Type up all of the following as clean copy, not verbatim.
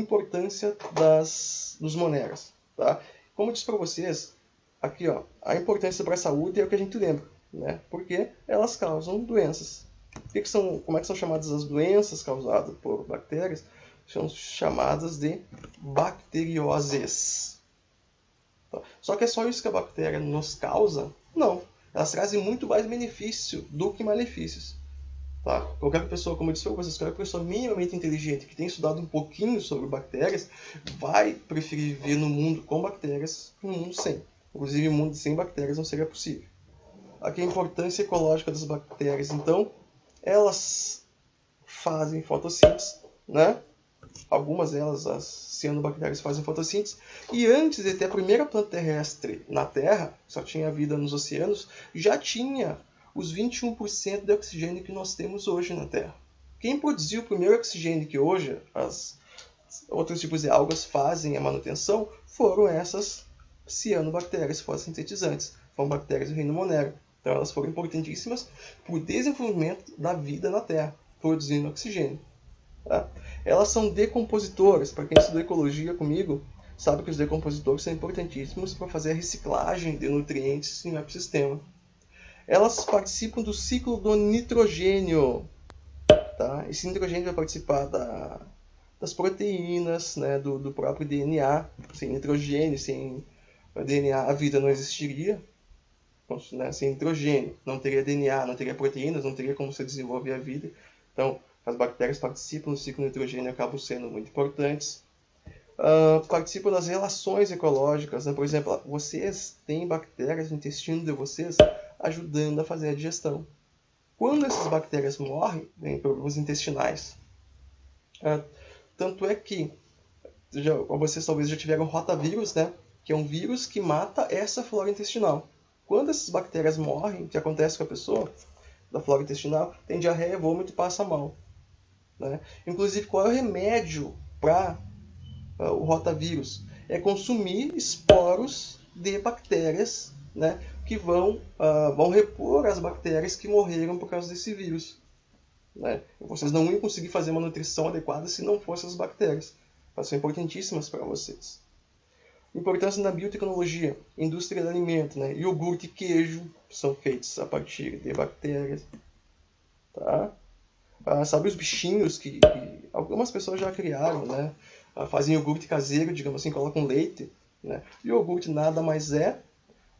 importância dos moneras. Tá? Como eu disse para vocês, aqui ó, a importância para a saúde é o que a gente lembra, né? Porque elas causam doenças. Como é que são chamadas as doenças causadas por bactérias? São chamadas de bacterioses. Tá? Só que é só isso que a bactéria nos causa? Não. Elas trazem muito mais benefício do que malefícios. Tá? Qualquer pessoa, como eu disse para vocês, qualquer pessoa minimamente inteligente que tem estudado um pouquinho sobre bactérias vai preferir viver no mundo com bactérias que no mundo sem. Inclusive, um mundo sem bactérias não seria possível. Aqui a importância ecológica das bactérias. Então, elas fazem fotossíntese, né? Algumas delas, as cianobactérias, fazem fotossíntese. E antes de ter a primeira planta terrestre na Terra, só tinha vida nos oceanos, já tinha os 21% de oxigênio que nós temos hoje na Terra. Quem produziu o primeiro oxigênio que hoje as outros tipos de algas fazem a manutenção foram essas cianobactérias fotossintetizantes. Foram bactérias do reino Monera. Então elas foram importantíssimas para o desenvolvimento da vida na Terra, produzindo oxigênio. Tá? Elas são decompositoras. Para quem estudou ecologia comigo, sabe que os decompositores são importantíssimos para fazer a reciclagem de nutrientes no ecossistema. Elas participam do ciclo do nitrogênio. Tá? Esse nitrogênio vai participar das proteínas, né, do próprio DNA. Sem nitrogênio, sem DNA, a vida não existiria. Né? Sem nitrogênio, não teria DNA, não teria proteínas, não teria como se desenvolver a vida. Então, as bactérias participam do ciclo do nitrogênio e acabam sendo muito importantes. Participam das relações ecológicas. Né? Por exemplo, vocês têm bactérias no intestino de vocês ajudando a fazer a digestão. Quando essas bactérias morrem, vem problemas intestinais. Tanto é que vocês talvez já tiveram rotavírus, né? Que é um vírus que mata essa flora intestinal. Quando essas bactérias morrem, o que acontece com a pessoa da flora intestinal, tem diarreia, vômito e passa mal. Né? Inclusive, qual é o remédio para o rotavírus? É consumir esporos de bactérias, né, que vão repor as bactérias que morreram por causa desse vírus. Né? Vocês não iam conseguir fazer uma nutrição adequada se não fossem as bactérias. Elas são importantíssimas para vocês. Importância na biotecnologia, indústria do alimento, né? Iogurte e queijo são feitos a partir de bactérias. Tá? Sabe os bichinhos que algumas pessoas já criaram, né? Fazem iogurte caseiro, digamos assim, colocam leite. Né? E o iogurte nada mais é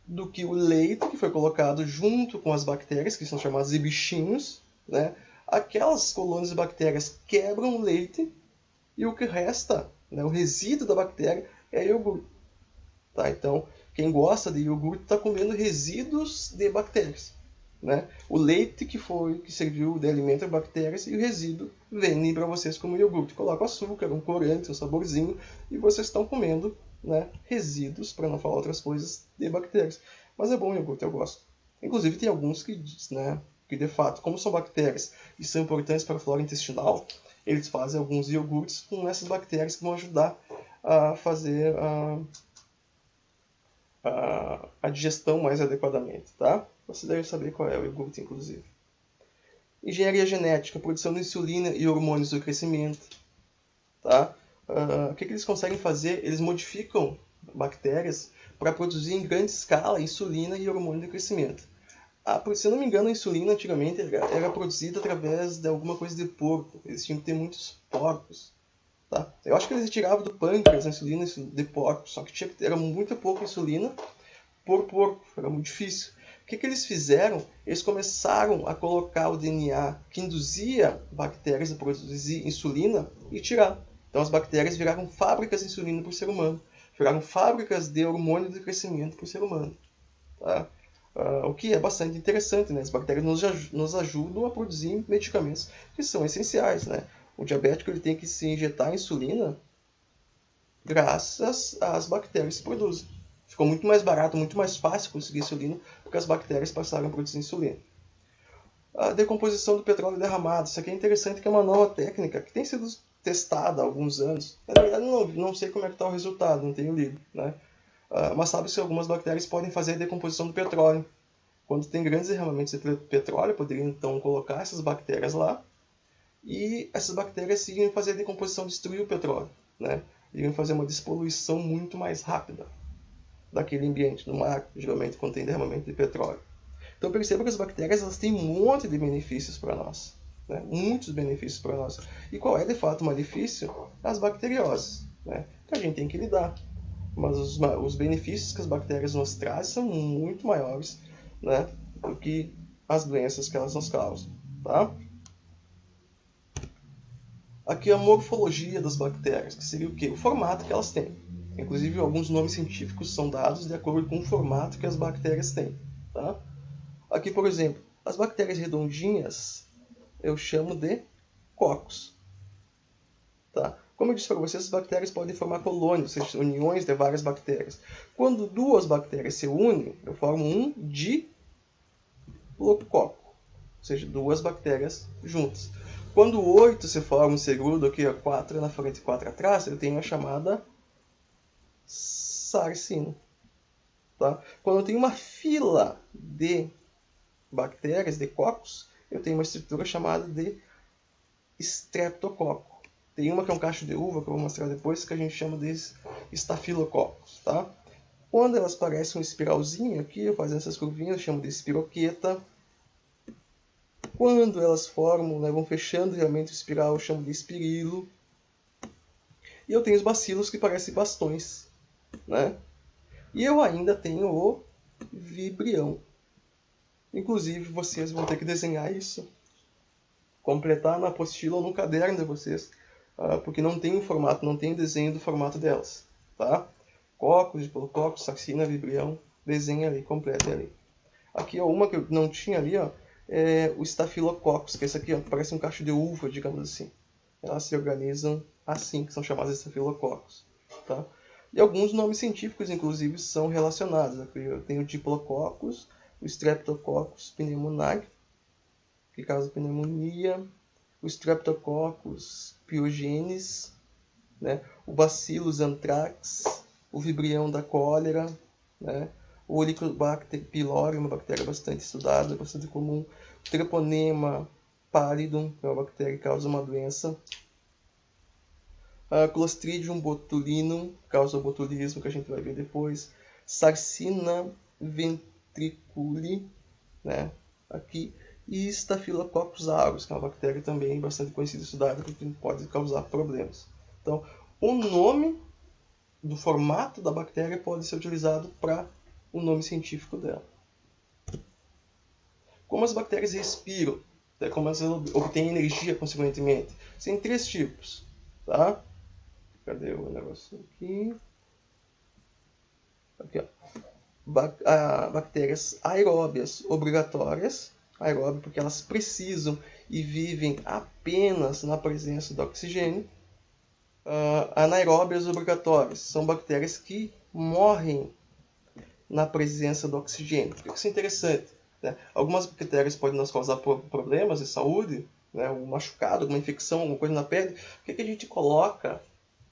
do que o leite que foi colocado junto com as bactérias, que são chamadas de bichinhos. Né? Aquelas colônias de bactérias quebram o leite e o que resta, né, o resíduo da bactéria, é iogurte. Tá? Então, quem gosta de iogurte está comendo resíduos de bactérias. Né? O leite que serviu de alimento a bactérias e o resíduo vem para vocês como iogurte. Coloca açúcar, um corante, um saborzinho e vocês estão comendo, né, resíduos, para não falar outras coisas, de bactérias. Mas é bom o iogurte, eu gosto. Inclusive tem alguns que dizem, né, que de fato, como são bactérias e são importantes para a flora intestinal, eles fazem alguns iogurtes com essas bactérias que vão ajudar a fazer a digestão mais adequadamente. Tá? Você deve saber qual é o iogurte, inclusive. Engenharia genética, produção de insulina e hormônios do crescimento. Tá? O que eles conseguem fazer? Eles modificam bactérias para produzir em grande escala insulina e hormônio do crescimento. Se eu não me engano, a insulina antigamente era produzida através de alguma coisa de porco. Eles tinham que ter muitos porcos. Tá? Eu acho que eles retiravam do pâncreas a insulina de porco, só que era muito pouca insulina por porco, era muito difícil. O que eles fizeram? Eles começaram a colocar o DNA que induzia bactérias a produzir insulina e tirar. Então as bactérias viraram fábricas de insulina para o ser humano, viraram fábricas de hormônio de crescimento para o ser humano. Tá? O que é bastante interessante, né? As bactérias nos ajudam a produzir medicamentos que são essenciais, né? O diabético ele tem que se injetar insulina graças às bactérias que produzem. Ficou muito mais barato, muito mais fácil conseguir insulina porque as bactérias passaram a produzir insulina. A decomposição do petróleo derramado. Isso aqui é interessante, que é uma nova técnica que tem sido testada há alguns anos. Na verdade, não sei como é que está o resultado, não tenho lido, né? Mas sabe-se que algumas bactérias podem fazer a decomposição do petróleo. Quando tem grandes derramamentos de petróleo, poderiam então colocar essas bactérias lá e essas bactérias seguem fazer a decomposição, destruir o petróleo. né, iriam fazer uma despoluição muito mais rápida daquele ambiente. No mar, geralmente contém derramamento de petróleo. Então perceba que as bactérias elas têm um monte de benefícios para nós. Né? Muitos benefícios para nós. E qual é de fato o malefício? As bacterioses. Né? Que a gente tem que lidar. Mas os benefícios que as bactérias nos trazem são muito maiores, né, do que as doenças que elas nos causam. Tá? Aqui a morfologia das bactérias, que seria o quê? O formato que elas têm. Inclusive, alguns nomes científicos são dados de acordo com o formato que as bactérias têm. Tá? Aqui, por exemplo, as bactérias redondinhas eu chamo de cocos. Tá? Como eu disse para vocês, as bactérias podem formar colônias, ou seja, uniões de várias bactérias. Quando duas bactérias se unem, eu formo um diplococo, ou seja, duas bactérias juntas. Quando 8 se forma um segundo, aqui 4 na frente e 4 atrás, eu tenho a chamada sarcina. Tá? Quando eu tenho uma fila de bactérias, de cocos, eu tenho uma estrutura chamada de streptococo. Tem uma que é um cacho de uva, que eu vou mostrar depois, que a gente chama de estafilococos. Tá? Quando elas parecem um espiralzinho aqui, eu fazendo essas curvinhas, eu chamo de espiroqueta. Quando elas formam, né, vão fechando realmente o espiral, eu chamo de espirilo. E eu tenho os bacilos que parecem bastões. Né? E eu ainda tenho o vibrião. Inclusive, vocês vão ter que desenhar isso, completar na apostila ou no caderno de vocês, porque não tem o formato, não tem o desenho do formato delas. Tá? Cocos, diplococcus, sarcina, vibrião, desenha ali, completa ali. Aqui, ó, uma que eu não tinha ali, ó, é o Staphylococcus, que é esse aqui, ó, parece um cacho de uva, digamos assim. Elas se organizam assim, que são chamadas de Staphylococcus. Tá? E alguns nomes científicos, inclusive, são relacionados. Aqui eu tenho o Diplococcus, o Streptococcus pneumoniae, que causa pneumonia, o Streptococcus pyogenes, né? O Bacillus anthrax, o Vibrião da cólera, né? O Helicobacter pylori, uma bactéria bastante estudada, bastante comum, o Treponema pallidum, que é uma bactéria que causa uma doença, Clostridium botulinum, causa o botulismo, que a gente vai ver depois, Sarcina ventriculi, né? Aqui, e Staphylococcus aureus, que é uma bactéria também bastante conhecida e estudada, que pode causar problemas. Então, o nome do formato da bactéria pode ser utilizado para o nome científico dela. Como as bactérias respiram, né? Como elas obtêm energia, consequentemente. Tem 3 tipos. Tá? Cadê o negócio aqui? Aqui, ó. Bactérias aeróbias obrigatórias. Aeróbio porque elas precisam e vivem apenas na presença do oxigênio. Anaeróbias obrigatórias. São bactérias que morrem na presença do oxigênio. Isso é interessante. Né? Algumas bactérias podem nos causar problemas de saúde, né? Um machucado, alguma infecção, alguma coisa na pele. O que a gente coloca,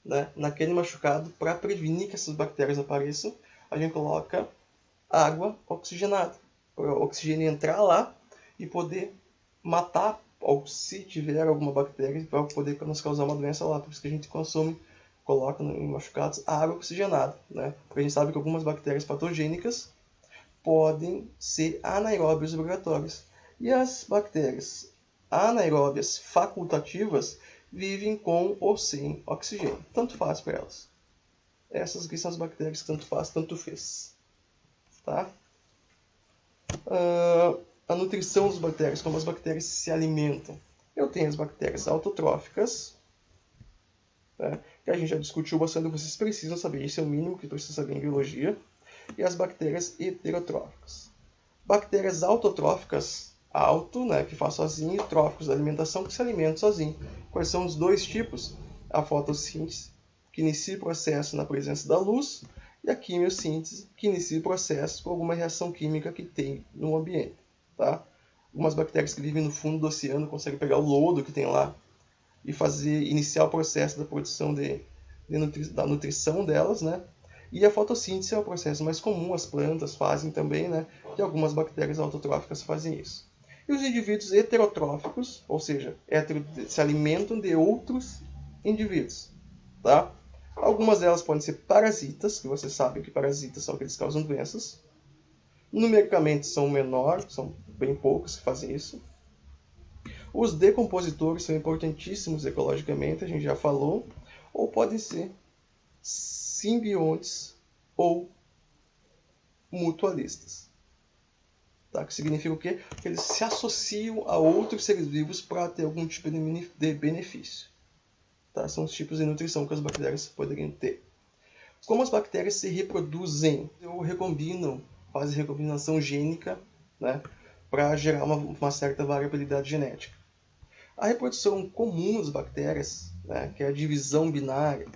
né, naquele machucado para prevenir que essas bactérias apareçam? A gente coloca água oxigenada, para o oxigênio entrar lá e poder matar, ou se tiver alguma bactéria, para poder nos causar uma doença lá. Por isso que a gente consome, coloca em machucados água oxigenada, né? Porque a gente sabe que algumas bactérias patogênicas podem ser anaeróbias obrigatórias. E as bactérias anaeróbias facultativas vivem com ou sem oxigênio. Tanto faz para elas. Essas aqui são as bactérias que tanto faz, tanto fez. Tá? A nutrição das bactérias, como as bactérias se alimentam. Eu tenho as bactérias autotróficas, né, que a gente já discutiu bastante, vocês precisam saber, isso é o mínimo que precisa saber em biologia. E as bactérias heterotróficas. Bactérias autotróficas, auto, né, que faz sozinho, e tróficos, da alimentação, que se alimentam sozinho. Quais são os 2 tipos? A fotossíntese, que inicia o processo na presença da luz, e a quimiossíntese, que inicia o processo com alguma reação química que tem no ambiente. Tá? Algumas bactérias que vivem no fundo do oceano conseguem pegar o lodo que tem lá e iniciar o processo da produção da nutrição delas, né? E a fotossíntese é o processo mais comum, as plantas fazem também, né? E algumas bactérias autotróficas fazem isso. E os indivíduos heterotróficos, ou seja, se alimentam de outros indivíduos. Tá? Algumas delas podem ser parasitas, que vocês sabem que parasitas são aqueles que causam doenças. Numericamente são menores, são bem poucos que fazem isso. Os decompositores são importantíssimos ecologicamente, a gente já falou. Ou podem ser simbiontes ou mutualistas. Tá? Que significa o quê? Que eles se associam a outros seres vivos para ter algum tipo de benefício. Tá? São os tipos de nutrição que as bactérias poderiam ter. Como as bactérias se reproduzem ou recombinam, fazem recombinação gênica, né, para gerar uma certa variabilidade genética. A reprodução comum das bactérias, né, que é a divisão binária,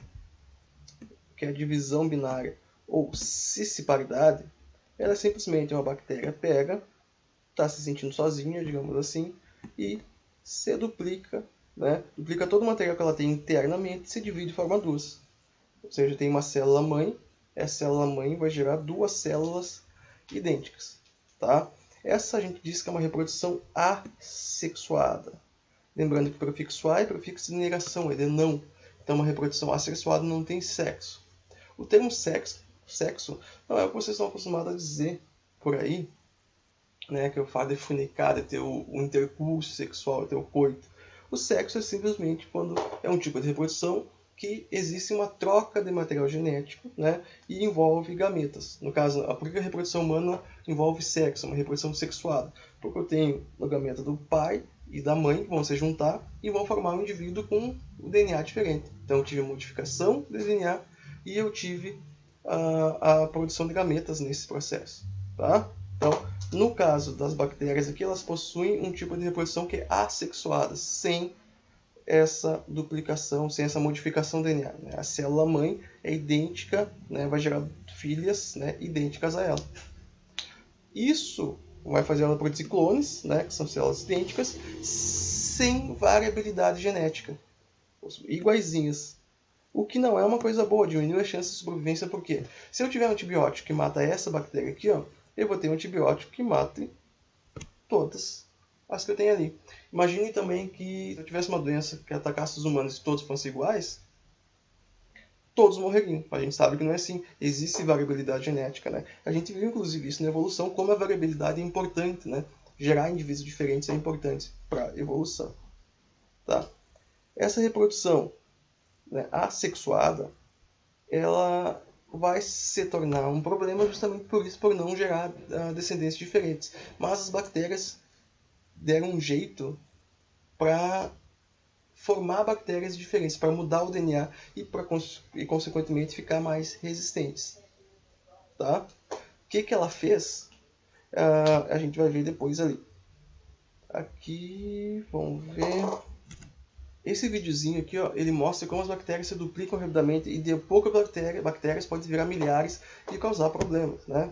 ou cisciparidade, ela é simplesmente uma bactéria pega, está se sentindo sozinha, digamos assim, e se duplica, né, duplica todo o material que ela tem internamente e se divide e forma duas. Ou seja, tem uma célula mãe, essa célula mãe vai gerar duas células idênticas. Tá? Essa a gente diz que é uma reprodução assexuada. Lembrando que o prefixo A é prefixo de negação, ele é não. Então, uma reprodução assexuada não tem sexo. O termo sexo não é o que vocês estão acostumados a dizer por aí, né, que eu falo de fornicar, de ter o intercurso sexual, de ter o coito. O sexo é simplesmente quando é um tipo de reprodução que existe uma troca de material genético, né, e envolve gametas. No caso, por que a reprodução humana envolve sexo, uma reprodução sexuada? Porque eu tenho o gameta do pai e da mãe que vão se juntar e vão formar um indivíduo com o DNA diferente. Então eu tive a modificação do DNA e eu tive a produção de gametas nesse processo. Tá? Então, no caso das bactérias aqui, elas possuem um tipo de reprodução que é assexuada, sem essa duplicação, sem essa modificação do DNA. Né? A célula mãe é idêntica, né? Vai gerar filhas, né, idênticas a ela. Isso vai fazer ela produzir clones, né, que são células idênticas, sem variabilidade genética, iguaizinhas. O que não é uma coisa boa, diminui a chance de sobrevivência, porque se eu tiver um antibiótico que mata essa bactéria aqui, ó, eu vou ter um antibiótico que mate todas as que eu tenho ali. Imagine também que se eu tivesse uma doença que atacasse os humanos e todos fossem iguais, todos morreriam. A gente sabe que não é assim. Existe variabilidade genética, né? A gente viu, inclusive, isso na evolução, como a variabilidade é importante, né? Gerar indivíduos diferentes é importante para a evolução. Tá? Essa reprodução, né, assexuada, ela vai se tornar um problema justamente por isso, por não gerar descendentes diferentes. Mas as bactérias deram um jeito para formar bactérias diferentes, para mudar o DNA e consequentemente ficar mais resistentes. Tá? O que ela fez? A gente vai ver depois ali. Aqui, vamos ver. Esse videozinho aqui, ó, ele mostra como as bactérias se duplicam rapidamente e de poucas bactérias podem virar milhares e causar problemas, né?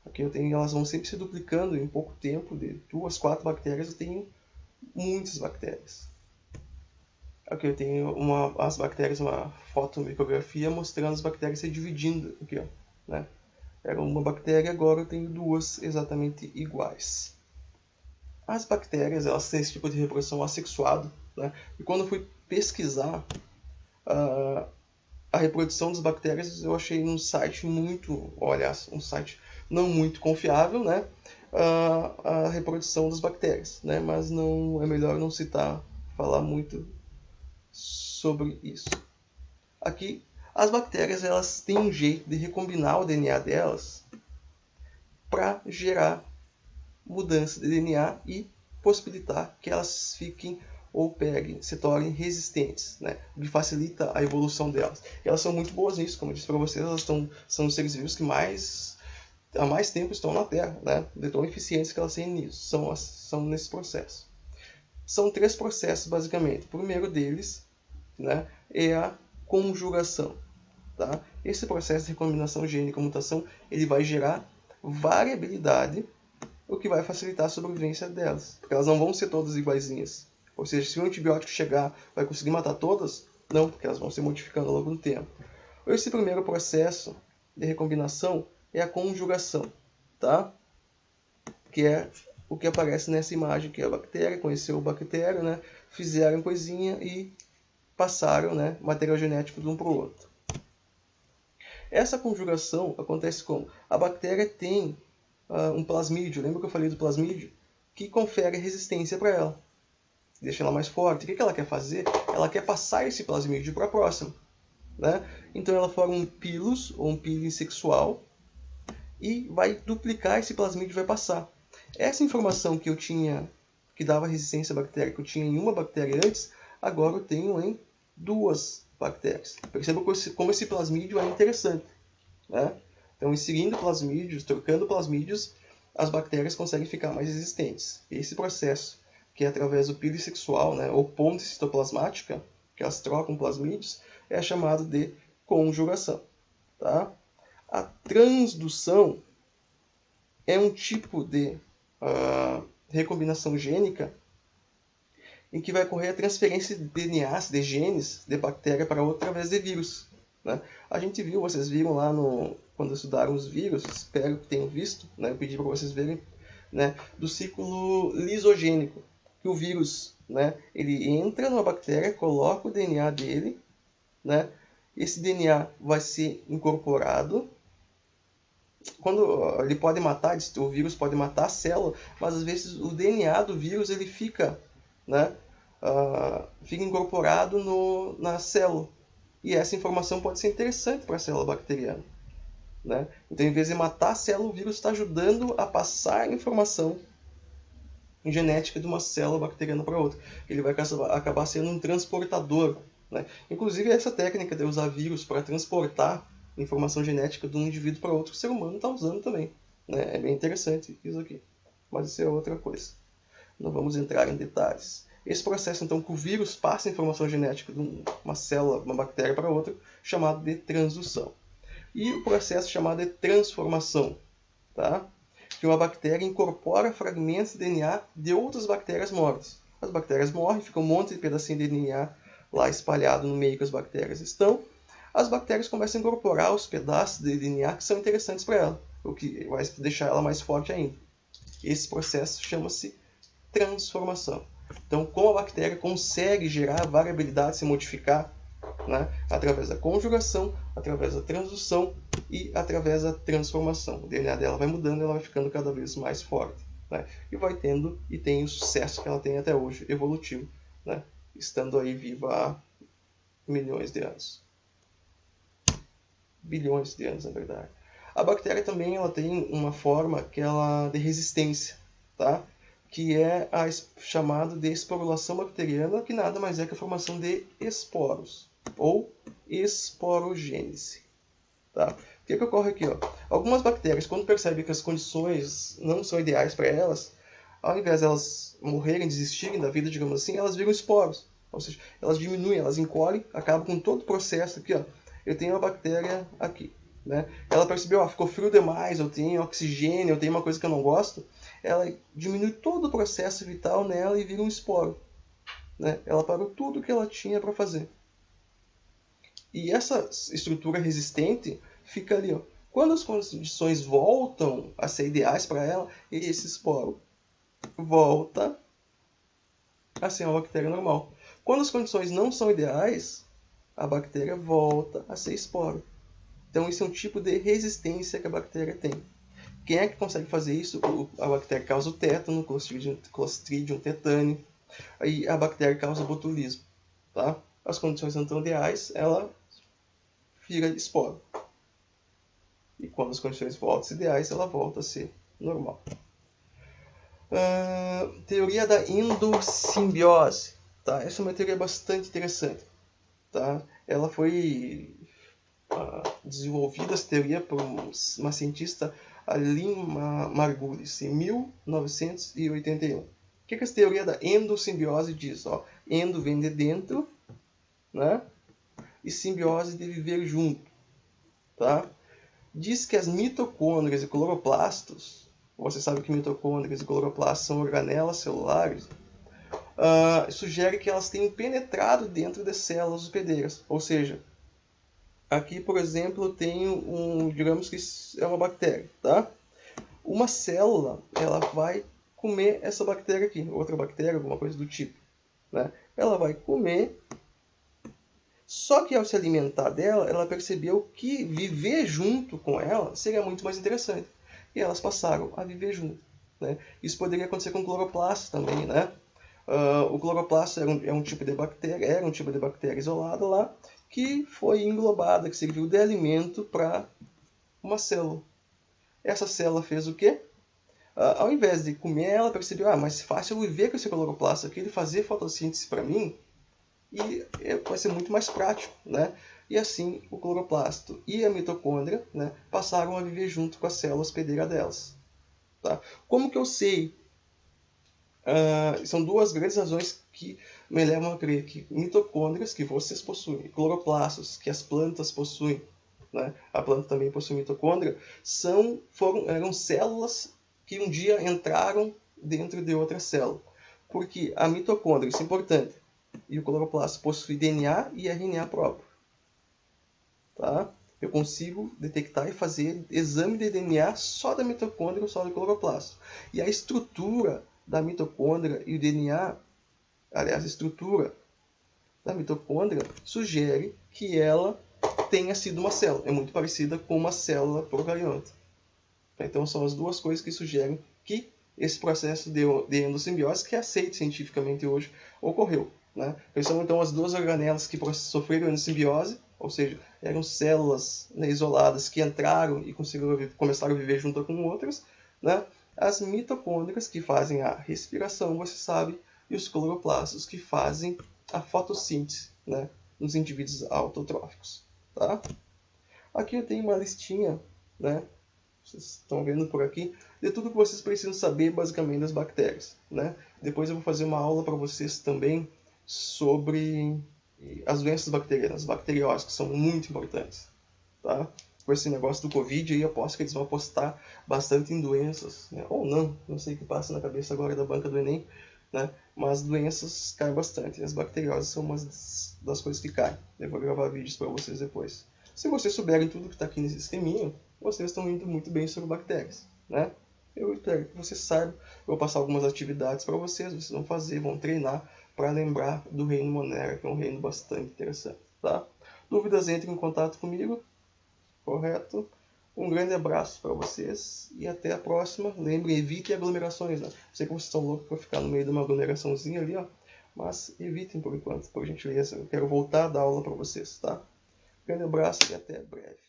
Aqui eu tenho, elas vão sempre se duplicando em pouco tempo, de 2, 4 bactérias, eu tenho muitas bactérias. Aqui eu tenho as bactérias, uma fotomicrografia mostrando as bactérias se dividindo. Aqui, ó, né? Era uma bactéria, agora eu tenho duas exatamente iguais. As bactérias, elas têm esse tipo de reprodução assexuada, né? E quando eu fui pesquisar a reprodução das bactérias, eu achei um site um site não muito confiável, né? A reprodução das bactérias, né? Mas não é melhor não falar muito sobre isso. Aqui, as bactérias, elas têm um jeito de recombinar o DNA delas para gerar mudança de DNA e possibilitar que elas fiquem ou se tornem resistentes, né? O que facilita a evolução delas. E elas são muito boas nisso, como eu disse para vocês, elas são os seres vivos que há mais tempo estão na Terra, né? De tão eficientes que elas têm nisso, são nesse processo. São 3 processos, basicamente. O primeiro deles, né, é a conjugação. Tá? Esse processo de recombinação gênica, mutação, ele vai gerar variabilidade, o que vai facilitar a sobrevivência delas, porque elas não vão ser todas iguaizinhas. Ou seja, se um antibiótico chegar, vai conseguir matar todas? Não, porque elas vão se modificando ao longo do tempo. Esse primeiro processo de recombinação é a conjugação, tá? Que é o que aparece nessa imagem, que é a bactéria, conheceu o bactério, né? Fizeram coisinha e passaram, né, material genético de um para o outro. Essa conjugação acontece como? A bactéria tem um plasmídio, lembra que eu falei do plasmídio? Que confere resistência para ela, deixa ela mais forte. O que ela quer fazer? Ela quer passar esse plasmídio para a próxima. Né? Então ela forma um pilus, ou um peeling sexual, e vai duplicar esse plasmídio e vai passar. Essa informação que eu tinha, que dava resistência à bactéria, que eu tinha em uma bactéria antes, agora eu tenho em 2 bactérias. Perceba como esse plasmídio é interessante. Né? Então, inserindo plasmídios, trocando plasmídios, as bactérias conseguem ficar mais resistentes. Esse processo, que é através do peeling sexual, né, ou ponte citoplasmática, que elas trocam plasmídios, é chamado de conjugação. Tá? A transdução é um tipo de recombinação gênica em que vai ocorrer a transferência de DNAs, de genes, de bactéria para outra através de vírus. Né? A gente viu, vocês viram lá quando estudaram os vírus, espero que tenham visto, né? Eu pedi para vocês verem, né? Do ciclo lisogênico, que o vírus, né? Ele entra numa bactéria, coloca o DNA dele, né? Esse DNA vai ser incorporado. Quando ele pode matar, o vírus pode matar a célula, mas às vezes o DNA do vírus ele fica, né, fica incorporado na célula. E essa informação pode ser interessante para a célula bacteriana. Né? Então, em vez de matar a célula, o vírus está ajudando a passar informação genética de uma célula bacteriana para outra. Ele vai acabar sendo um transportador. Né? Inclusive, essa técnica de usar vírus para transportar informação genética de um indivíduo para outro, o ser humano está usando também. Né? É bem interessante isso aqui. Mas isso é outra coisa. Não vamos entrar em detalhes. Esse processo, então, que o vírus passa a informação genética de uma célula, uma bactéria para outra, chamado de transdução. E o processo chamado de transformação, tá? Que uma bactéria incorpora fragmentos de DNA de outras bactérias mortas. As bactérias morrem, fica um monte de pedacinho de DNA lá espalhado no meio que as bactérias estão. As bactérias começam a incorporar os pedaços de DNA que são interessantes para ela, o que vai deixar ela mais forte ainda. Esse processo chama-se transformação. Então, como a bactéria consegue gerar variabilidade, se modificar, né, através da conjugação, através da transdução e através da transformação. O DNA dela vai mudando e ela vai ficando cada vez mais forte. Né, e vai tendo e tem o sucesso que ela tem até hoje, evolutivo, né, estando aí viva há milhões de anos. Bilhões de anos, na verdade. A bactéria também ela tem uma forma que ela de resistência, tá? Que é a chamada de esporulação bacteriana, que nada mais é que a formação de esporos, ou esporogênese. Tá? O que ocorre aqui? Ó? Algumas bactérias, quando percebem que as condições não são ideais para elas, ao invés de elas morrerem, desistirem da vida, digamos assim, elas viram esporos. Ou seja, elas diminuem, elas encolhem, acabam com todo o processo aqui. Ó. Eu tenho uma bactéria aqui. Né? Ela percebeu, ficou frio demais, eu tenho oxigênio, eu tenho uma coisa que eu não gosto. Ela diminui todo o processo vital nela e vira um esporo. Né? Ela parou tudo o que ela tinha para fazer. E essa estrutura resistente fica ali. Ó. Quando as condições voltam a ser ideais para ela, esse esporo volta a ser uma bactéria normal. Quando as condições não são ideais, a bactéria volta a ser esporo. Então, isso é um tipo de resistência que a bactéria tem. Quem é que consegue fazer isso? A bactéria causa o tétano, Clostridium tetani. Aí a bactéria causa o botulismo. Tá? As condições não estão ideais, ela vira esporo. E quando as condições voltam ideais, ela volta a ser normal. Teoria da endossimbiose. Tá? Essa é uma teoria bastante interessante. Tá? Ela foi desenvolvida, essa teoria, por uma cientista, Aline Margulis, em 1981. O que essa teoria da endossimbiose diz? Ó, endo vem de dentro, né? E simbiose de viver junto. Tá? Diz que as mitocôndrias e cloroplastos, você sabe que mitocôndrias e cloroplastos são organelas celulares, sugere que elas tenham penetrado dentro das células hospedeiras. Ou seja, aqui, por exemplo, eu tenho digamos que é uma bactéria, tá? Uma célula, ela vai comer essa bactéria aqui, outra bactéria, alguma coisa do tipo, né? Ela vai comer Só que ao se alimentar dela, ela percebeu que viver junto com ela seria muito mais interessante. E elas passaram a viver junto. Né? Isso poderia acontecer com o cloroplasto também, né? O cloroplasto era um tipo de bactéria isolada lá, que foi englobada, que serviu de alimento para uma célula. Essa célula fez o quê? Ao invés de comer, ela percebeu, mais fácil eu viver com esse cloroplasto aqui, ele fazer fotossíntese para mim, e vai ser muito mais prático, né? E assim o cloroplasto e a mitocôndria, né, passaram a viver junto com a célula hospedeira delas. Tá? Como que eu sei? São duas grandes razões que me levam a crer que mitocôndrias que vocês possuem, cloroplastos que as plantas possuem, né, a planta também possui mitocôndria, eram células que um dia entraram dentro de outra célula. Porque a mitocôndria, isso é importante, e o cloroplasto possui DNA e RNA próprio. Tá? Eu consigo detectar e fazer exame de DNA só da mitocôndria ou só do cloroplasto. E a estrutura da mitocôndria e o DNA, aliás, a estrutura da mitocôndria sugere que ela tenha sido uma célula. É muito parecida com uma célula procariota. Então são as duas coisas que sugerem que esse processo de endossimbiose, que é aceito cientificamente hoje, ocorreu. Né? São então as duas organelas que sofreram endossimbiose, ou seja, eram células, né, isoladas que entraram e começaram a viver junto com outras. Né? As mitocôndrias que fazem a respiração, você sabe, e os cloroplastos que fazem a fotossíntese, né, nos indivíduos autotróficos. Tá? Aqui eu tenho uma listinha, né, vocês estão vendo por aqui, de tudo que vocês precisam saber basicamente das bactérias. Né? Depois eu vou fazer uma aula para vocês também sobre as doenças bacterianas, bacterioses, que são muito importantes. Tá? Com esse negócio do Covid, aí eu aposto que eles vão apostar bastante em doenças, né? Ou não sei o que passa na cabeça agora da banca do Enem, né? Mas doenças caem bastante, as bacterioses são uma das coisas que caem. Eu vou gravar vídeos para vocês depois. Se vocês souberem tudo que está aqui nesse sisteminha, vocês estão indo muito bem sobre bactérias. Né? Eu espero que vocês saibam. Eu vou passar algumas atividades para vocês vão fazer, vão treinar para lembrar do reino Monera, que é um reino bastante interessante. Tá? Dúvidas, entrem em contato comigo. Correto? Um grande abraço para vocês e até a próxima. Lembrem, evitem aglomerações. Né? Sei que vocês estão loucos para ficar no meio de uma aglomeraçãozinha ali, ó, mas evitem por enquanto, por gentileza. Eu quero voltar a dar aula para vocês. Tá? Grande abraço e até breve.